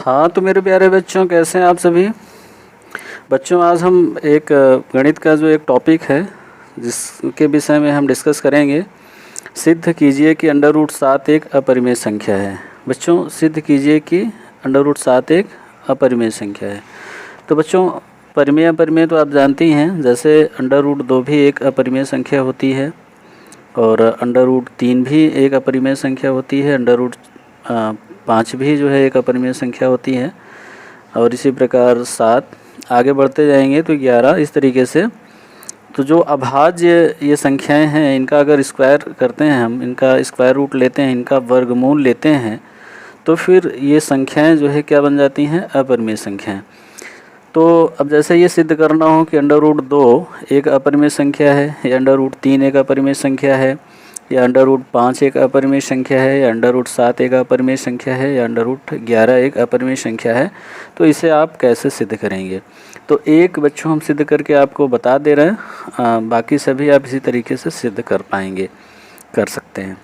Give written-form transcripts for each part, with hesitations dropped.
हाँ, तो मेरे प्यारे बच्चों, कैसे हैं आप सभी बच्चों। आज हम एक गणित का जो एक टॉपिक है जिसके विषय में हम डिस्कस करेंगे। सिद्ध कीजिए कि अंडर रूट 7 एक अपरिमेय संख्या है। बच्चों, सिद्ध कीजिए कि अंडर रूट 7 एक अपरिमेय संख्या है। तो बच्चों, परिमेय अपरिमेय तो आप जानते ही हैं। जैसे अंडर रूट 2 भी एक अपरिमेय संख्या होती है और अंडर रूट 3 भी एक अपरिमेय संख्या होती है। अंडर रूट 5 भी जो है एक अपरिमेय संख्या होती है। और इसी प्रकार 7 आगे बढ़ते जाएंगे तो 11, इस तरीके से। तो जो अभाज्य ये संख्याएं हैं, इनका अगर स्क्वायर करते हैं, हम इनका स्क्वायर रूट लेते हैं, इनका वर्गमूल लेते हैं, तो फिर ये संख्याएं जो है क्या बन जाती हैं? अपरिमेय संख्याएं। तो अब जैसे ये सिद्ध करना हो कि अंडर रूट 2 एक अपरिमेय संख्या है, या अंडर रूट 3 एक अपरिमेय संख्या है, या अंडर रूट 5 एक अपरिमेय संख्या है, या अंडर रूट 7 एक अपरिमेय संख्या है, या अंडर रूट 11 एक अपरिमेय संख्या है, तो इसे आप कैसे सिद्ध करेंगे? तो एक बच्चों हम सिद्ध करके आपको बता दे रहे हैं, बाकी सभी आप इसी तरीके से सिद्ध कर पाएंगे, कर सकते हैं।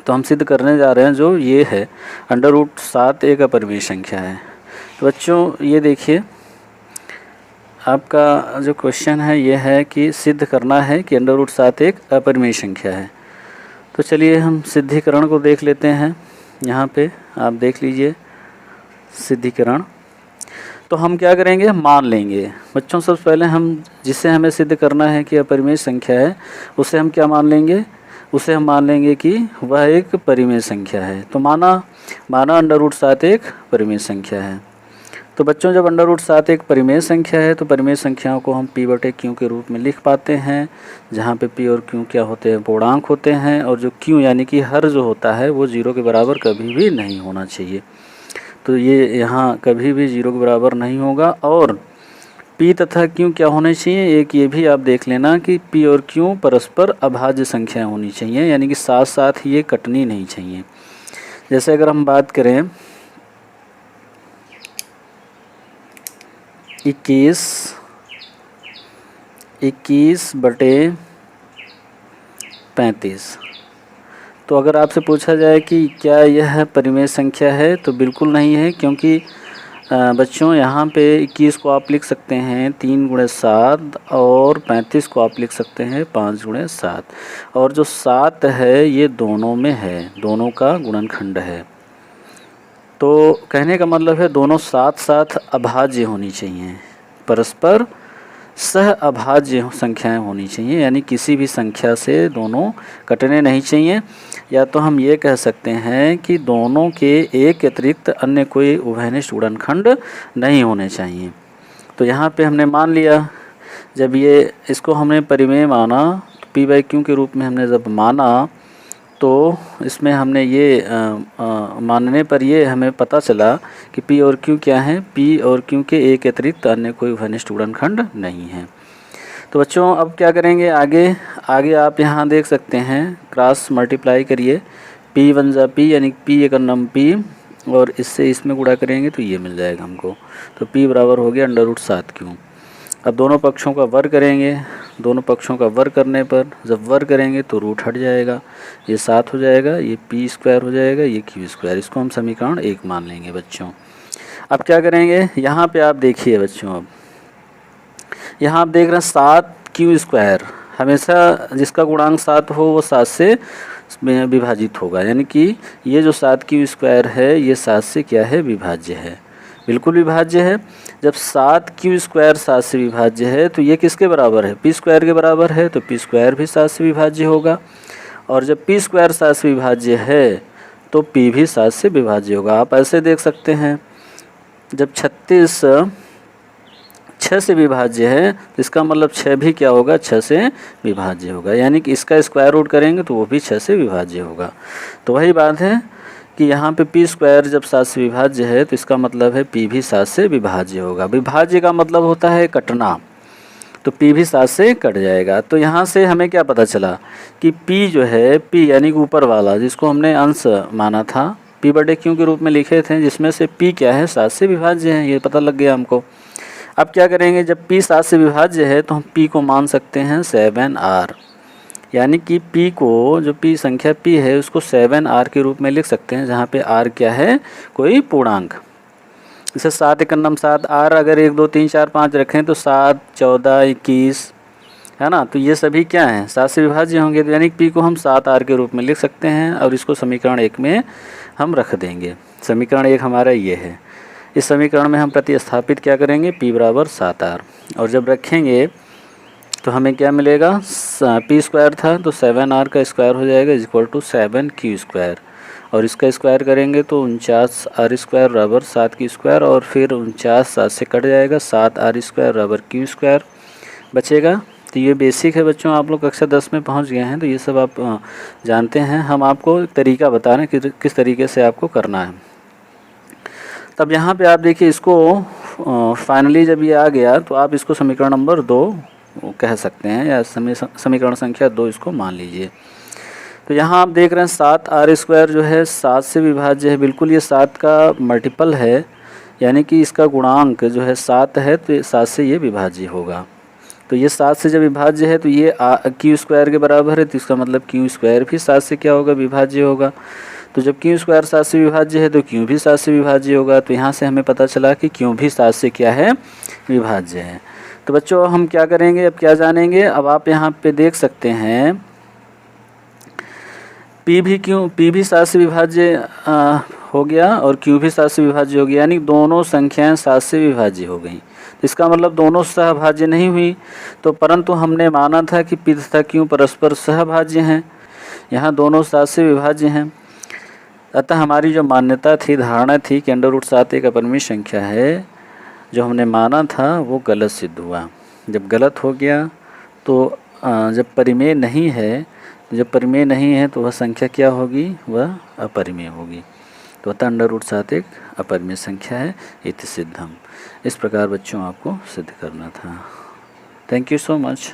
तो हम सिद्ध करने जा रहे हैं जो ये है, अंडर रूट 7 एक अपरिमेय संख्या है। तो बच्चों ये देखिए, आपका जो क्वेश्चन है ये है कि सिद्ध करना है कि अंडर रूट 7 एक अपरिमेय संख्या है। तो चलिए हम सिद्धिकरण को देख लेते हैं। यहाँ पे आप देख लीजिए सिद्धिकरण। तो हम क्या करेंगे? मान लेंगे बच्चों। सबसे पहले हम जिसे हमें सिद्ध करना है कि अपरिमेय संख्या है, उसे हम क्या मान लेंगे? उसे हम मान लेंगे कि वह एक परिमेय संख्या है। तो माना अंडर रूट 7 एक परिमेय संख्या है। तो बच्चों, जब अंडर रूट 7 एक परिमेय संख्या है तो परिमेय संख्याओं को हम p बटे q के रूप में लिख पाते हैं, जहाँ पे p और q क्या होते हैं? पूर्णांक होते हैं। और जो q यानी कि हर जो होता है वो 0 के बराबर कभी भी नहीं होना चाहिए। तो ये यहाँ कभी भी 0 के बराबर नहीं होगा। और p तथा q क्या होने चाहिए? एक ये भी आप देख लेना कि p और q परस्पर अभाज्य संख्या होनी चाहिए, यानी कि साथ साथ ये कटनी नहीं चाहिए। जैसे अगर हम बात करें 21 बटे 35, तो अगर आपसे पूछा जाए कि क्या यह परिमेय संख्या है, तो बिल्कुल नहीं है। क्योंकि बच्चों यहाँ पे 21 को आप लिख सकते हैं 3 गुणे 7, और 35 को आप लिख सकते हैं 5 गुणे 7। और जो 7 है ये दोनों में है, दोनों का गुणनखंड है। तो कहने का मतलब है दोनों साथ साथ अभाज्य होनी चाहिए, परस्पर सह अभाज्य संख्याएं होनी चाहिए, यानी किसी भी संख्या से दोनों कटने नहीं चाहिए। या तो हम ये कह सकते हैं कि दोनों के एक अतिरिक्त अन्य कोई उभयनिष्ठ गुणनखंड नहीं होने चाहिए। तो यहाँ पे हमने मान लिया, जब ये इसको हमने परिमेय माना, तो p बाई q के रूप में हमने जब माना, तो इसमें हमने ये मानने पर ये हमें पता चला कि p और q क्या है? p और q के एक अतिरिक्त अन्य कोई उभयनिष्ठ गुणनखंड नहीं है। तो बच्चों अब क्या करेंगे? आगे आप यहाँ देख सकते हैं, क्रॉस मल्टीप्लाई करिए। p 1 जा p, यानी p एक नम p, और इससे इसमें गुणा करेंगे तो ये मिल जाएगा हमको। तो p बराबर हो गया अंडर रूट 7q। अब दोनों पक्षों का वर्ग करेंगे। दोनों पक्षों का वर्ग करने पर जब वर्ग करेंगे तो रूट हट जाएगा, ये 7 हो जाएगा, ये p स्क्वायर हो जाएगा, ये q स्क्वायर। इसको हम समीकरण 1 मान लेंगे बच्चों। अब क्या करेंगे? यहाँ पे आप देखिए बच्चों, अब यहाँ आप देख रहे हैं 7q स्क्वायर। हमेशा जिसका गुणांक 7 हो वो 7 से विभाजित होगा, यानी कि ये जो 7q स्क्वायर है ये 7 से क्या है? विभाज्य है, बिल्कुल विभाज्य है। जब 7q स्क्वायर 7 से विभाज्य है तो ये किसके बराबर है? p स्क्वायर के बराबर है। तो p स्क्वायर भी 7 से विभाज्य होगा। और जब p स्क्वायर 7 से विभाज्य है तो p भी 7 से विभाज्य होगा। आप ऐसे देख सकते हैं, जब 36 6 से विभाज्य है तो इसका मतलब 6 भी क्या होगा? 6 से विभाज्य होगा, यानी कि इसका स्क्वायर रूट करेंगे तो वो भी 6 से विभाज्य होगा। तो वही बात है कि यहाँ पे p स्क्वायर जब 7 से विभाज्य है तो इसका मतलब है p भी 7 से विभाज्य होगा। विभाज्य का मतलब होता है कटना, तो p भी 7 से कट जाएगा। तो यहाँ से हमें क्या पता चला कि p जो है, p यानी कि ऊपर वाला जिसको हमने अंश माना था, p बटे q के रूप में लिखे थे, जिसमें से p क्या है? 7 से विभाज्य है, ये पता लग गया हमको। अब क्या करेंगे? जब p 7 से विभाज्य है तो हम p को मान सकते हैं 7r, यानी कि p को, जो p संख्या p है उसको 7r के रूप में लिख सकते हैं, जहाँ पे r क्या है? कोई पूर्णांक। इसे 7 एकन्नम 7 आर अगर 1 2 3 4 5 रखें तो 7 14 21 है ना। तो ये सभी क्या हैं, 7 से विभाज्य होंगे। तो यानी पी को हम 7 आर के रूप में लिख सकते हैं और इसको समीकरण 1 में हम रख देंगे। समीकरण 1 हमारा ये है। इस समीकरण में हम प्रतिस्थापित क्या करेंगे, पी बराबर 7 आर, और जब रखेंगे तो हमें क्या मिलेगा, पी स्क्वायर था तो 7 आर का स्क्वायर हो जाएगा इक्वल टू 7 क्यू स्क्वायर, और इसका स्क्वायर करेंगे तो 49 आर स्क्वायर बराबर 7 क्यू स्क्वायर, और फिर 49 7 से कट जाएगा, 7 आर स्क्वायर बराबर क्यू स्क्वायर बचेगा। तो ये बेसिक है बच्चों, आप लोग कक्षा 10 में पहुंच गए हैं तो ये सब आप जानते हैं। हम आपको एक तरीका बता रहे हैं कि किस तरीके से आपको करना है। तब यहाँ पे आप देखिए इसको फाइनली जब ये आ गया तो आप इसको समीकरण नंबर 2 कह सकते हैं, या समीकरण संख्या 2 इसको मान लीजिए। तो यहाँ आप देख रहे हैं 7 आर स्क्वायर जो है 7 से विभाज्य है, बिल्कुल ये 7 का मल्टीपल है, यानी कि इसका गुणांक जो है 7 है, तो 7 से ये विभाज्य होगा। तो ये 7 से जब विभाज्य है तो ये क्यू स्क्वायर के बराबर है, तो इसका मतलब क्यू स्क्वायर भी 7 से क्या होगा, विभाज्य होगा। तो जब क्यू स्क्वायर 7 से विभाज्य है तो क्यू भी 7 से विभाज्य होगा। तो यहाँ से हमें पता चला कि क्यू भी 7 से क्या है, विभाज्य है। तो बच्चों हम क्या करेंगे, अब क्या जानेंगे, अब आप यहाँ पे देख सकते हैं पी भी 7 से विभाज्य हो गया और क्यू भी 7 से विभाज्य हो गया, यानी दोनों संख्याएं 7 से विभाज्य हो गई। इसका मतलब दोनों सहभाज्य नहीं हुई, तो परंतु हमने माना था कि पी तथा क्यू परस्पर सहभाज्य हैं, यहाँ दोनों 7 से विभाज्य हैं। अतः हमारी जो मान्यता थी, धारणा थी कि √7 एक अपरिमेय संख्या है, जो हमने माना था वो गलत सिद्ध हुआ। जब गलत हो गया तो जब परिमेय नहीं है, जब परिमेय नहीं है तो वह संख्या क्या होगी, वह अपरिमेय होगी। तो अतः √7 एक अपरिमेय संख्या है, इति सिद्धम। इस प्रकार बच्चों आपको सिद्ध करना था। Thank you so much.